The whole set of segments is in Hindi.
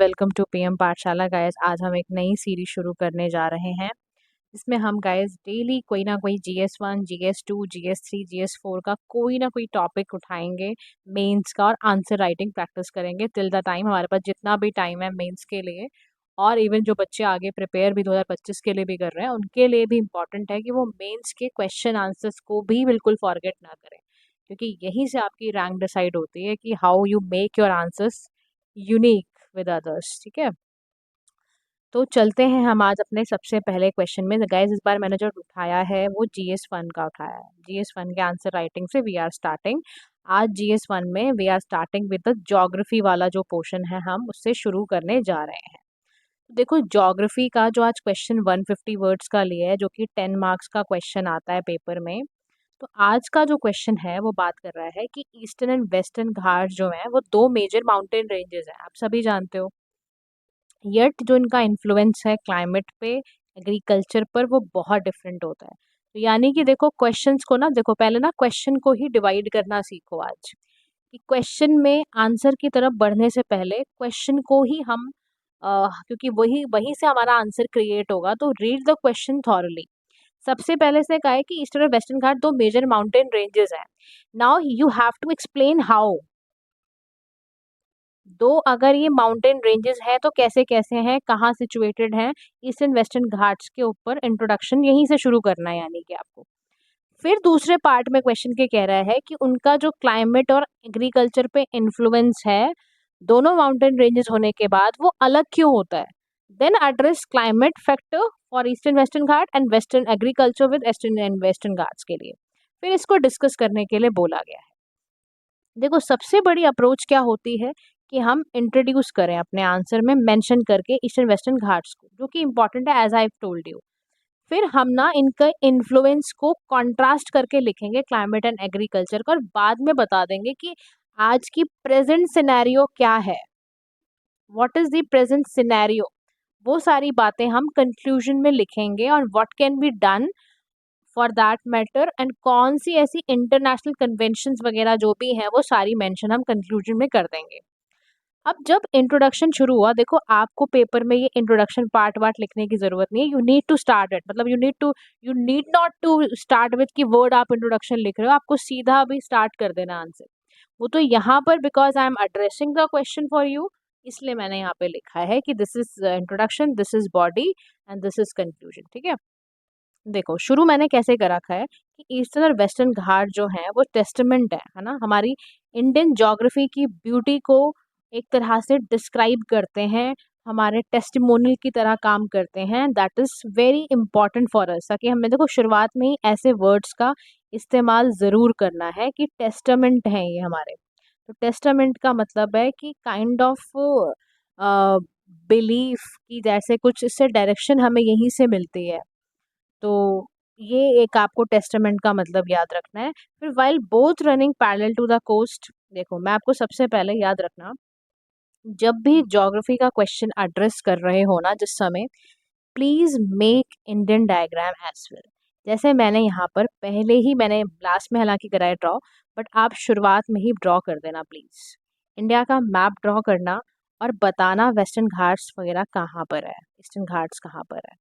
वेलकम टू पीएम पाठशाला गाइस। आज हम एक नई सीरीज शुरू करने जा रहे हैं जिसमें हम गाइस डेली कोई ना कोई GS1, GS2, GS3, GS4 का कोई ना कोई टॉपिक उठाएंगे, मेंस का, और आंसर राइटिंग प्रैक्टिस करेंगे टिल द टाइम। हमारे पास जितना भी टाइम है मेंस के लिए, और इवन जो बच्चे आगे प्रिपेयर भी 2025 के लिए भी कर रहे हैं उनके लिए भी इम्पॉर्टेंट है कि वो मेंस के क्वेश्चन आंसर्स को भी बिल्कुल फॉरगेट ना करें, क्योंकि यहीं से आपकी रैंक डिसाइड होती है कि how you make your answers unique with others. ठीक है, तो चलते हैं हम आज अपने सबसे पहले क्वेश्चन में। गाइस, इस बार मैंने जो उठाया है वो GS1 का उठाया है। GS1 के आंसर राइटिंग से वी आर स्टार्टिंग। आज GS1 में we are starting with the geography वाला जो पोर्शन है, हम उससे शुरू करने जा रहे हैं। देखो, ज्योग्राफी का जो आज क्वेश्चन 150 वर्ड्स का लिया है, जो कि 10 मार्क्स का क्वेश्चन आता है पेपर में। तो आज का जो क्वेश्चन है वो बात कर रहा है कि ईस्टर्न एंड वेस्टर्न घाट जो है वो दो मेजर माउंटेन रेंजेस हैं, आप सभी जानते हो। यट जो इनका इन्फ्लुएंस है क्लाइमेट पे, एग्रीकल्चर पर, वो बहुत डिफरेंट होता है। तो यानी कि देखो, क्वेश्चंस को ना, देखो पहले ना क्वेश्चन को ही डिवाइड करना सीखो आज, कि क्वेश्चन में आंसर की तरफ बढ़ने से पहले क्वेश्चन को ही हम क्योंकि वही वहीं से हमारा आंसर क्रिएट होगा, तो रीड द क्वेश्चन थॉरली। सबसे पहले से कहा है कि ईस्टर्न और वेस्टर्न घाट दो मेजर माउंटेन रेंजेस हैं। Now you have to explain how. दो अगर ये माउंटेन रेंजेस हैं तो कैसे कैसे हैं, कहाँ सिचुएटेड हैं, ईस्टर्न वेस्टर्न घाट्स के ऊपर इंट्रोडक्शन यहीं से शुरू करना है, यानी कि आपको। फिर दूसरे पार्ट में क्वेश्चन के कह रहा है कि उनका जो क्लाइमेट और एग्रीकल्चर पे इन्फ्लुएंस है, दोनों माउंटेन रेंजेस होने के बाद वो अलग क्यों होता है। Then address climate factor for Eastern Western Ghat and western agriculture with Eastern and Western Ghats के लिए। फिर इसको डिस्कस करने के लिए बोला गया है। देखो, सबसे बड़ी अप्रोच क्या होती है कि हम इंट्रोड्यूस करें अपने आंसर में मेंशन करके ईस्टर्न वेस्टर्न घाट्स को, जो कि इंपॉर्टेंट है एज आई टोल्ड यू। फिर हम ना इनका इन्फ्लुएंस को कॉन्ट्रास्ट करके लिखेंगे क्लाइमेट एंड एग्रीकल्चर का, और बाद में बता देंगे कि आज की प्रेजेंट सिनेरियो क्या है, what is the present scenario. वो सारी बातें हम कंक्लूजन में लिखेंगे, और what can be done for that matter, and कौन सी ऐसी इंटरनेशनल कन्वेंशंस वगैरह जो भी हैं वो सारी मेंशन हम कंक्लूजन में कर देंगे। अब जब इंट्रोडक्शन शुरू हुआ, देखो आपको पेपर में ये इंट्रोडक्शन पार्ट वार्ट लिखने की जरूरत नहीं है। You need to start it, मतलब you need not to start with key word आप इंट्रोडक्शन लिख रहे हो, आपको सीधा भी स्टार्ट कर देना आंसर। वो तो यहाँ पर because I am addressing the question for you, इसलिए मैंने यहाँ पे लिखा है कि this is introduction, this is body and this is conclusion. ठीक है, देखो शुरू मैंने कैसे कर रखा है कि ईस्टर्न और वेस्टर्न घाट जो है वो टेस्टमेंट है ना, हमारी इंडियन ज्योग्राफी की ब्यूटी को एक तरह से डिस्क्राइब करते हैं, हमारे टेस्टिमोनियल की तरह काम करते हैं। That is very important for us, ताकि हमें देखो शुरुआत में ही ऐसे वर्ड्स का इस्तेमाल ज़रूर करना है कि टेस्टामेंट है ये हमारे। तो टेस्टामेंट का मतलब है कि काइंड ऑफ बिलीफ की, जैसे कुछ इससे डायरेक्शन हमें यहीं से मिलती है। तो ये एक आपको टेस्टामेंट का मतलब याद रखना है। फिर while both running parallel to the coast, देखो मैं आपको सबसे पहले याद रखना, जब भी ज्योग्राफी का क्वेश्चन एड्रेस कर रहे हो ना जिस समय, please make Indian diagram as well. जैसे मैंने यहाँ पर पहले ही, मैंने लास्ट में हालांकि कराया ड्रॉ, बट आप शुरुआत में ही ड्रॉ कर देना प्लीज। इंडिया का मैप ड्रॉ करना और बताना वेस्टर्न घाट्स वगैरह कहाँ पर है, ईस्टर्न घाट्स कहाँ पर है।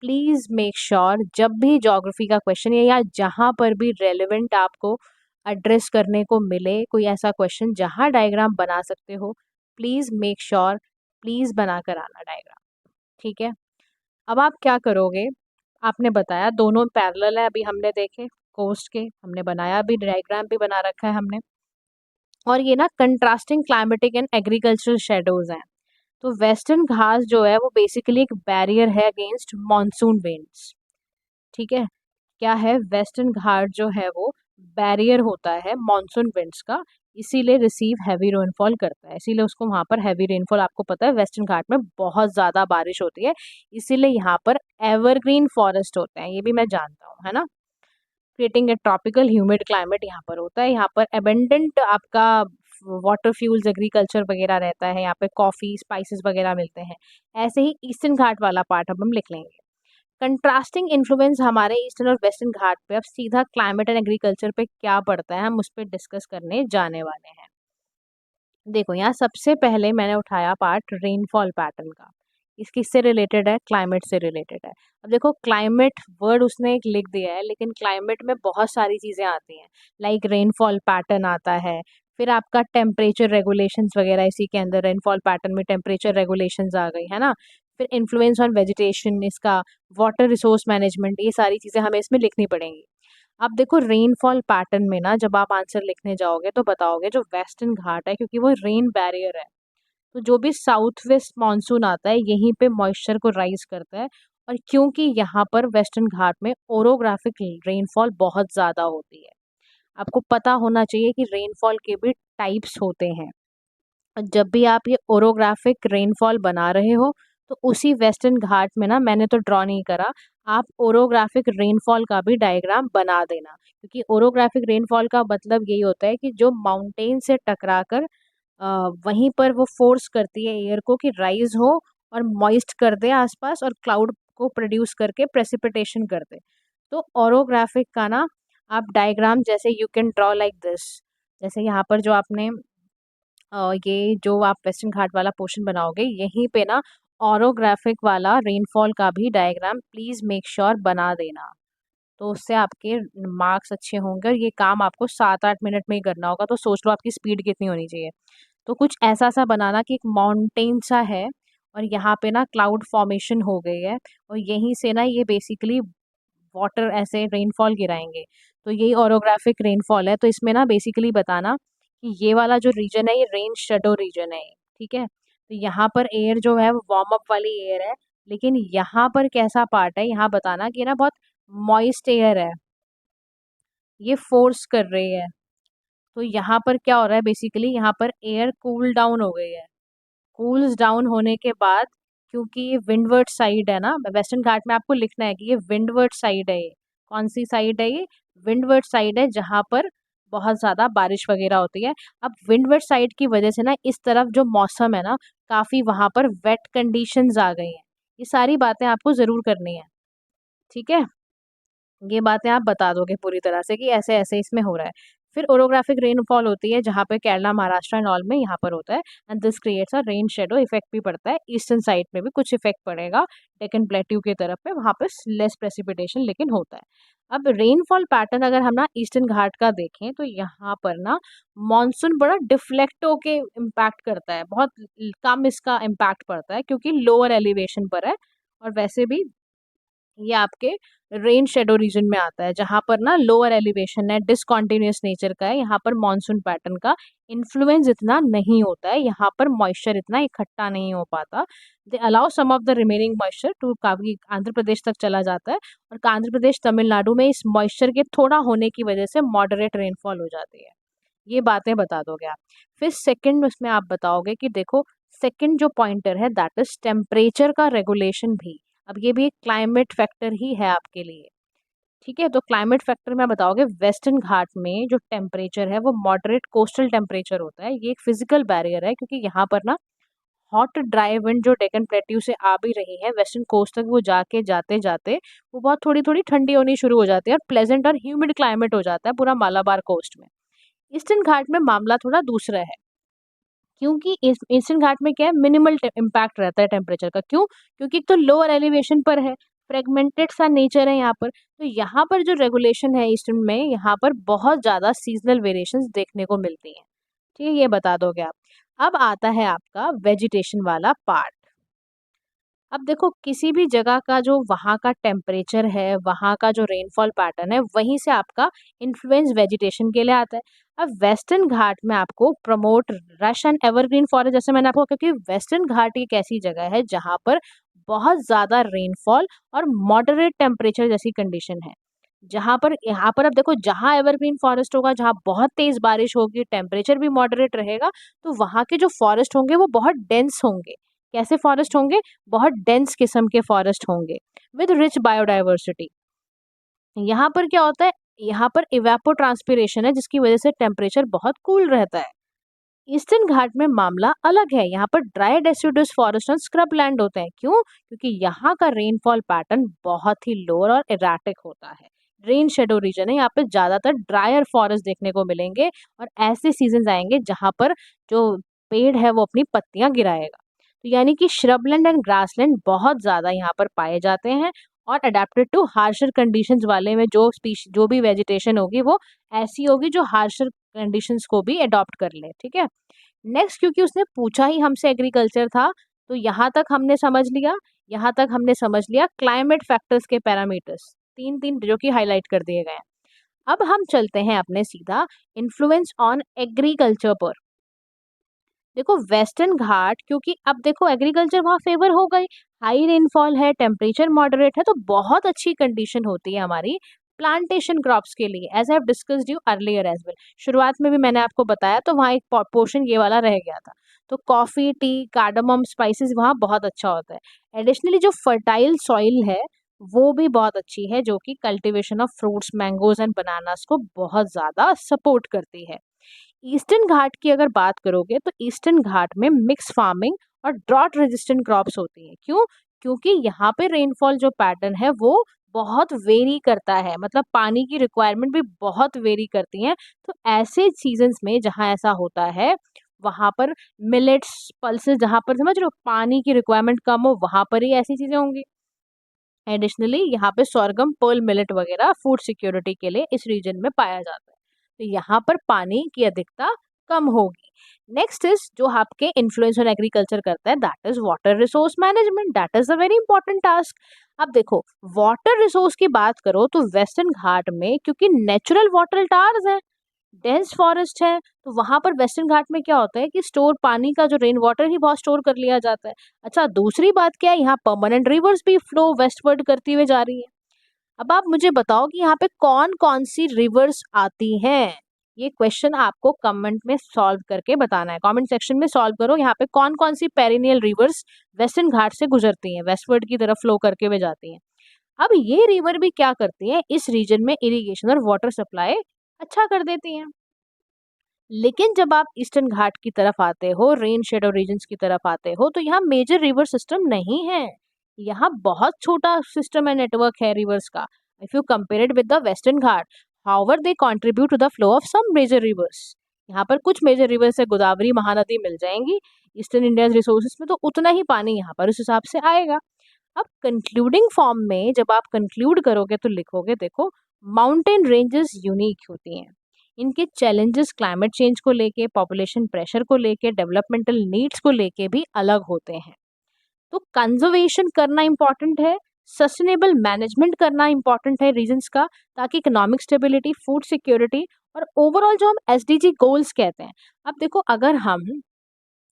प्लीज़ मेक श्योर जब भी ज्योग्राफी का क्वेश्चन या जहाँ पर भी रेलेवेंट आपको एड्रेस करने को मिले कोई ऐसा क्वेश्चन जहाँ डायग्राम बना सकते हो, प्लीज़ मेक श्योर, प्लीज़ बना कर आना डायग्राम। ठीक है, अब आप क्या करोगे, आपने बताया दोनों पैरेलल है, अभी हमने देखे कोस्ट के, हमने बनाया भी डायग्राम भी बना रखा है हमने, और ये ना contrasting climatic and agricultural shadows हैं। तो वेस्टर्न घास जो है वो बेसिकली एक बैरियर है अगेंस्ट मॉनसून विंड्स। ठीक है, क्या है, वेस्टर्न घाट जो है वो बैरियर होता है मॉनसून विंड्स का, इसीलिए रिसीव हैवी रेनफॉल करता है, इसीलिए उसको वहाँ पर हैवी रेनफॉल, आपको पता है वेस्टर्न घाट में बहुत ज़्यादा बारिश होती है, इसीलिए यहाँ पर एवरग्रीन फॉरेस्ट होते हैं, ये भी मैं जानता हूँ, है ना। Creating a tropical humid climate यहाँ पर होता है, यहाँ पर एबेंडेंट आपका वाटर फ्यूल्स एग्रीकल्चर वगैरह रहता है, यहाँ पे कॉफ़ी स्पाइसेस वगैरह मिलते हैं। ऐसे ही ईस्टर्न घाट वाला पार्ट अब हम लिख लेंगे। कंट्रास्टिंग इन्फ्लुएंस हमारे ईस्टर्न और वेस्टर्न घाट पे, अब सीधा क्लाइमेट एंड एग्रीकल्चर पे क्या पड़ता है हम उस पर डिस्कस करने जाने वाले हैं। देखो यहाँ सबसे पहले मैंने उठाया पार्ट रेनफॉल पैटर्न का। इस किससे रिलेटेड है? क्लाइमेट से रिलेटेड है। अब देखो क्लाइमेट वर्ड उसने एक लिख दिया है, लेकिन क्लाइमेट में बहुत सारी चीज़ें आती हैं, लाइक रेनफॉल पैटर्न आता है, फिर आपका टेम्परेचर रेगुलेशंस वगैरह इसी के अंदर रेनफॉल पैटर्न में टेम्परेचर रेगुलेशंस आ गई है ना। फिर इन्फ्लुएंस ऑन वेजिटेशन, इसका वाटर रिसोर्स मैनेजमेंट, ये सारी चीज़ें हमें इसमें लिखनी पड़ेंगी। अब देखो रेनफॉल पैटर्न में ना जब आप आंसर लिखने जाओगे तो बताओगे जो वेस्टर्न घाट है, क्योंकि वो रेन बैरियर है, तो जो भी साउथ वेस्ट मानसून आता है यहीं पे मॉइस्चर को राइज करता है। और क्योंकि यहाँ पर वेस्टर्न घाट में ओरोग्राफिक रेनफॉल बहुत ज़्यादा होती है। आपको पता होना चाहिए कि रेनफॉल के भी टाइप्स होते हैं। जब भी आप ये ओरोग्राफिक रेनफॉल बना रहे हो तो उसी वेस्टर्न घाट में ना, मैंने तो ड्रॉ नहीं करा, आप ओरोग्राफिक रेनफॉल का भी डायग्राम बना देना, क्योंकि ओरोग्राफिक रेनफॉल का मतलब यही होता है कि जो माउंटेन से टकराकर वहीं पर वो फोर्स करती है एयर को कि राइज हो और मॉइस्ट कर दे आसपास और क्लाउड को प्रोड्यूस करके प्रेसिपिटेशन कर दे। तो ओरोग्राफिक का ना आप डायग्राम जैसे you can draw like this. जैसे यहाँ पर जो आपने ये जो आप वेस्टर्न घाट वाला पोर्शन बनाओगे यहीं पे ना ऑरोग्राफिक वाला रेनफॉल का भी डायग्राम प्लीज़ मेक श्योर बना देना। तो उससे आपके मार्क्स अच्छे होंगे और ये काम आपको 7-8 मिनट में ही करना होगा, तो सोच लो आपकी स्पीड कितनी होनी चाहिए। तो कुछ ऐसा सा बनाना कि एक माउंटेन सा है और यहाँ पे ना क्लाउड फॉर्मेशन हो गई है और यहीं से ना ये बेसिकली वाटर ऐसे रेनफॉल गिराएंगे। तो यही ओरोग्राफिक रेनफॉल है। तो इसमें ना बेसिकली बताना कि ये वाला जो रीजन है ये रेन शेडो रीजन है, ठीक है। तो यहाँ पर एयर जो है वो वार्म अप वाली एयर है, लेकिन यहाँ पर कैसा पार्ट है यहाँ बताना कि ये ना बहुत मॉइस्ट एयर है, ये फोर्स कर रही है। तो यहाँ पर क्या हो रहा है, बेसिकली यहाँ पर एयर कूल डाउन हो गई है। कूल्स डाउन होने के बाद, क्योंकि ये विंडवर्ड साइड है ना, वेस्टर्न घाट में आपको लिखना है कि ये विंडवर्ड साइड है। ये कौन सी साइड है? ये विंडवर्ड साइड है जहाँ पर बहुत ज़्यादा बारिश वगैरह होती है। अब विंडवर्ड साइड की वजह से ना इस तरफ जो मौसम है ना, काफ़ी वहाँ पर वेट कंडीशंस आ गई हैं। ये सारी बातें आपको ज़रूर करनी है, ठीक है। ये बातें आप बता दोगे पूरी तरह से कि ऐसे ऐसे इसमें हो रहा है। फिर ओरोग्राफिक रेनफॉल होती है जहाँ पे केरला, महाराष्ट्र एंड ऑल में यहाँ पर होता है, and this creates a rain shadow effect भी पड़ता है। ईस्टर्न साइड में भी कुछ इफेक्ट पड़ेगा, डेक्कन प्लेट्यू की तरफ पे वहाँ पे लेस प्रेसिपिटेशन लेकिन होता है। अब रेनफॉल पैटर्न अगर हम ना ईस्टर्न घाट का देखें तो यहाँ पर ना मानसून बड़ा डिफ्लेक्ट होके इम्पैक्ट करता है, बहुत कम इसका इम्पैक्ट पड़ता है क्योंकि लोअर एलिवेशन पर है। और वैसे भी ये आपके रेन शेडो रीजन में आता है जहाँ पर ना लोअर एलिवेशन है, डिसकॉन्टिन्यूस नेचर का है, यहाँ पर मॉनसून पैटर्न का इन्फ्लुएंस इतना नहीं होता है, यहाँ पर मॉइस्चर इतना इकट्ठा नहीं हो पाता। They allow some of the remaining moisture to काफी आंध्र प्रदेश तक चला जाता है, और आंध्र प्रदेश तमिलनाडु में इस मॉइस्चर के थोड़ा होने की वजह से मॉडरेट रेनफॉल हो जाती है। ये बातें बता दोगे आप। फिर सेकंड उसमें आप बताओगे कि देखो सेकंड जो पॉइंटर है दैट इज टेम्परेचर का रेगुलेशन भी। अब ये भी एक क्लाइमेट फैक्टर ही है आपके लिए, ठीक है। तो क्लाइमेट फैक्टर में बताओगे वेस्टर्न घाट में जो टेम्परेचर है वो मॉडरेट कोस्टल टेम्परेचर होता है। ये एक फिजिकल बैरियर है क्योंकि यहाँ पर ना हॉट ड्राई विंड जो डेक्कन प्लेट्यू से आ भी रही है वेस्टर्न कोस्ट तक, वो जाके जाते जाते वो बहुत थोड़ी थोड़ी ठंडी होनी शुरू हो जाती है और प्लेजेंट और ह्यूमिड क्लाइमेट हो जाता है पूरा मालाबार कोस्ट में। ईस्टर्न घाट में मामला थोड़ा दूसरा है, क्योंकि इस ईस्टर्न घाट में क्या है, मिनिमल इम्पैक्ट रहता है टेम्परेचर का। क्यों? क्योंकि एक तो लोअर एलिवेशन पर है, फ्रेगमेंटेड सा नेचर है यहाँ पर, तो यहाँ पर जो रेगुलेशन है ईस्टर्न में, यहाँ पर बहुत ज़्यादा सीजनल वेरिएशंस देखने को मिलती हैं। ठीक है, ये बता दोगे आप। अब आता है आपका वेजिटेशन वाला पार्ट। अब देखो किसी भी जगह का जो वहाँ का टेम्परेचर है, वहाँ का जो रेनफॉल पैटर्न है, वहीं से आपका इन्फ्लुएंस वेजिटेशन के लिए आता है। अब वेस्टर्न घाट में आपको promote rush and evergreen forest, जैसे मैंने आपको, क्योंकि वेस्टर्न घाट एक ऐसी जगह है जहाँ पर बहुत ज़्यादा रेनफॉल और मॉडरेट टेम्परेचर जैसी कंडीशन है। जहाँ पर यहाँ पर अब देखो जहाँ एवरग्रीन फॉरेस्ट होगा, जहाँ बहुत तेज़ बारिश होगी, टेम्परेचर भी मॉडरेट रहेगा, तो वहाँ के जो फॉरेस्ट होंगे वो बहुत डेंस होंगे। कैसे फॉरेस्ट होंगे? बहुत डेंस किस्म के फॉरेस्ट होंगे विद रिच बायोडाइवर्सिटी। यहाँ पर क्या होता है, यहाँ पर इवेपोट्रांसपिरेशन है जिसकी वजह से टेम्परेचर बहुत कूल रहता है। ईस्टर्न घाट में मामला अलग है, यहाँ पर ड्राई डेसिडुअस फॉरेस्ट और स्क्रब लैंड होते हैं। क्यों? क्योंकि यहाँ का रेनफॉल पैटर्न बहुत ही लोअर और इराटिक होता है। रेन शेडो रीजन है, यहाँ पे ज्यादातर ड्रायर फॉरेस्ट देखने को मिलेंगे और ऐसे सीजन आएंगे जहाँ पर जो पेड़ है वो अपनी पत्तियां गिराएगा। तो यानी कि श्रबलैंड एंड ग्रासलैंड बहुत ज़्यादा यहाँ पर पाए जाते हैं और अडेप्टेड टू हार्शर कंडीशंस वाले में जो भी वेजिटेशन होगी वो ऐसी होगी जो हार्शर कंडीशंस को भी अडॉप्ट कर ले। ठीक है, नेक्स्ट क्योंकि उसने पूछा ही हमसे एग्रीकल्चर था, तो यहाँ तक हमने समझ लिया। यहाँ तक हमने समझ लिया क्लाइमेट फैक्टर्स के पैरामीटर्स, तीन तीन जो कि हाईलाइट कर दिए गए हैं। अब हम चलते हैं अपने सीधा इन्फ्लुएंस ऑन एग्रीकल्चर पर। देखो वेस्टर्न घाट, क्योंकि अब देखो एग्रीकल्चर वहाँ फेवर हो गई, हाई रेनफॉल है, टेम्परेचर मॉडरेट है, तो बहुत अच्छी कंडीशन होती है हमारी प्लांटेशन क्रॉप्स के लिए, as I have discussed you earlier as well. शुरुआत में भी मैंने आपको बताया, तो वहाँ एक पोर्शन ये वाला रह गया था। तो कॉफी, टी, कार्डमम, स्पाइसेस वहाँ बहुत अच्छा होता है। एडिशनली जो फर्टाइल सॉइल है वो भी बहुत अच्छी है, जो कि cultivation of fruits, mangoes and bananas को बहुत ज़्यादा सपोर्ट करती है। ईस्टर्न घाट की अगर बात करोगे तो ईस्टर्न घाट में मिक्स फार्मिंग और ड्रॉट रेजिस्टेंट क्रॉप्स होती हैं। क्यों? क्योंकि यहाँ पे रेनफॉल जो पैटर्न है वो बहुत वेरी करता है, मतलब पानी की रिक्वायरमेंट भी बहुत वेरी करती हैं। तो ऐसे सीजन्स में जहाँ ऐसा होता है वहाँ पर मिलेट्स, पल्सेस, जहाँ पर समझ रहे हो पानी की रिक्वायरमेंट कम हो वहाँ पर ही ऐसी चीज़ें होंगी। एडिशनली यहाँ पे सोरगम, पर्ल मिलेट वगैरह फूड सिक्योरिटी के लिए इस रीजन में पाया जाता है। तो यहाँ पर पानी की अधिकता कम होगी। नेक्स्ट इज जो आपके इन्फ्लुएंस ऑन एग्रीकल्चर करता है, that is water resource management. That is a very important task. अब देखो वाटर रिसोर्स की बात करो तो वेस्टर्न घाट में क्योंकि नेचुरल वाटर टार्स हैं, डेंस फॉरेस्ट है, तो वहां पर वेस्टर्न घाट में क्या होता है कि स्टोर पानी का जो रेन वाटर ही बहुत स्टोर कर लिया जाता है। अच्छा, दूसरी बात क्या है, यहाँ परमानेंट रिवर्स भी फ्लो वेस्टवर्ड करती हुए जा रही है। अब आप मुझे बताओ कि यहाँ पे कौन कौन सी रिवर्स आती हैं। ये क्वेश्चन आपको कमेंट में सॉल्व करके बताना है, कमेंट सेक्शन में सॉल्व करो। यहाँ पे कौन कौन सी पेरिनियल रिवर्स वेस्टर्न घाट से गुजरती हैं, वेस्टवर्ड की तरफ फ्लो करके हुए जाती हैं। अब ये रिवर भी क्या करती हैं, इस रीजन में इरिगेशन और वाटर सप्लाई अच्छा कर देती हैं। लेकिन जब आप ईस्टर्न घाट की तरफ आते हो, रेन शेडो रीजन्स की तरफ आते हो, तो यहाँ मेजर रिवर सिस्टम नहीं है। यहाँ बहुत छोटा सिस्टम है, नेटवर्क है रिवर्स का, if you compare it with the Western Ghat. However they contribute to the flow of some major rivers. यहाँ पर कुछ मेजर रिवर्स है, गोदावरी, महानदी मिल जाएंगी। ईस्टर्न इंडिया रिसोर्सेज में तो उतना ही पानी यहाँ पर उस हिसाब से आएगा। अब कंक्लूडिंग फॉर्म में जब आप कंक्लूड करोगे तो लिखोगे, देखो माउंटेन रेंजेस यूनिक होती हैं, इनके चैलेंजेस क्लाइमेट चेंज को लेके, पॉपुलेशन प्रेशर को लेके, डेवलपमेंटल नीड्स को लेके भी अलग होते हैं। तो कंजर्वेशन करना इंपॉर्टेंट है, सस्टेनेबल मैनेजमेंट करना इंपॉर्टेंट है रीजन्स का, ताकि इकोनॉमिक स्टेबिलिटी, फूड सिक्योरिटी और ओवरऑल जो हम एसडीजी गोल्स कहते हैं। अब देखो अगर हम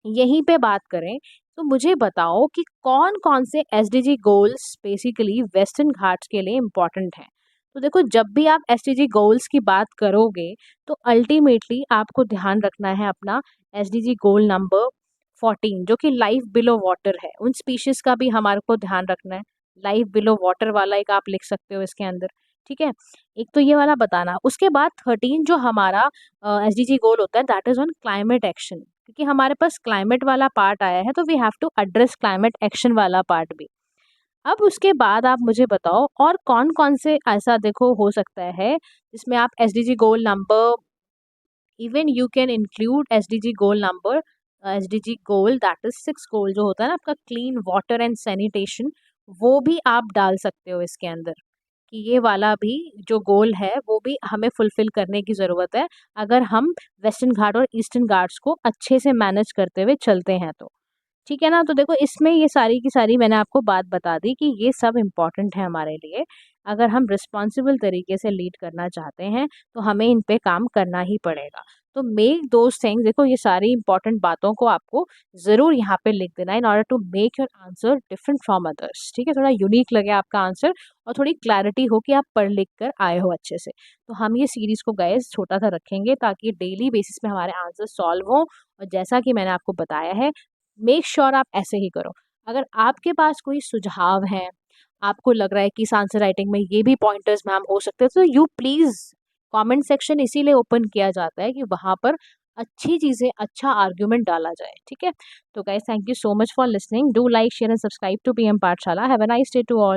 यहीं पे बात करें तो मुझे बताओ कि कौन कौन से SDG goals basically western Ghats के लिए इम्पोर्टेंट हैं। तो देखो जब भी आप एसडीजी गोल्स की बात करोगे तो अल्टीमेटली आपको ध्यान रखना है अपना एसडीजी गोल नंबर 14, जो कि लाइफ बिलो वाटर है। उन स्पीशीज का भी हमारे को ध्यान रखना है। लाइफ बिलो वाटर वाला एक आप लिख सकते हो इसके अंदर। ठीक है, एक तो ये वाला बताना। उसके बाद 13 जो हमारा एसडीजी गोल होता है, that is on climate action, क्योंकि हमारे पास क्लाइमेट वाला पार्ट आया है तो we have to address climate action वाला पार्ट भी। अब उसके बाद आप मुझे बताओ और कौन कौन से ऐसा देखो हो सकता है जिसमें आप SDG goal number, even you can include SDG goal number, SDG goal that is 6 गोल जो होता है ना आपका, क्लीन वाटर एंड सैनिटेशन, वो भी आप डाल सकते हो इसके अंदर कि ये वाला भी जो गोल है वो भी हमें फुलफिल करने की ज़रूरत है, अगर हम वेस्टर्न घाट और ईस्टर्न घाट्स को अच्छे से मैनेज करते हुए चलते हैं तो। ठीक है ना, तो देखो इसमें ये सारी की सारी मैंने आपको बात बता दी कि ये सब इम्पॉर्टेंट है हमारे लिए। अगर हम रिस्पॉन्सिबल तरीके से लीड करना चाहते हैं तो हमें इन पे काम करना ही पड़ेगा। तो मेक दोज थिंग्स, देखो ये सारी इंपॉर्टेंट बातों को आपको ज़रूर यहाँ पे लिख देना in order to make your answer different from others. ठीक है, थोड़ा यूनिक लगे आपका आंसर और थोड़ी क्लैरिटी हो कि आप पढ़ लिख कर आए हो अच्छे से। तो हम ये सीरीज़ को गाइस छोटा सा रखेंगे ताकि डेली बेसिस में हमारे आंसर सॉल्व हों, और जैसा कि मैंने आपको बताया है मेक श्योर आप ऐसे ही करो। अगर आपके पास कोई सुझाव है, आपको लग रहा है कि इस आंसर राइटिंग में ये भी पॉइंटर्स मैम हो सकते हैं, तो यू प्लीज़, कमेंट सेक्शन इसीलिए ओपन किया जाता है कि वहाँ पर अच्छी चीज़ें, अच्छा आर्ग्यूमेंट डाला जाए। ठीक है, तो guys thank you so much for listening, do like, share and subscribe to PM Pathshala. Have a nice day to all.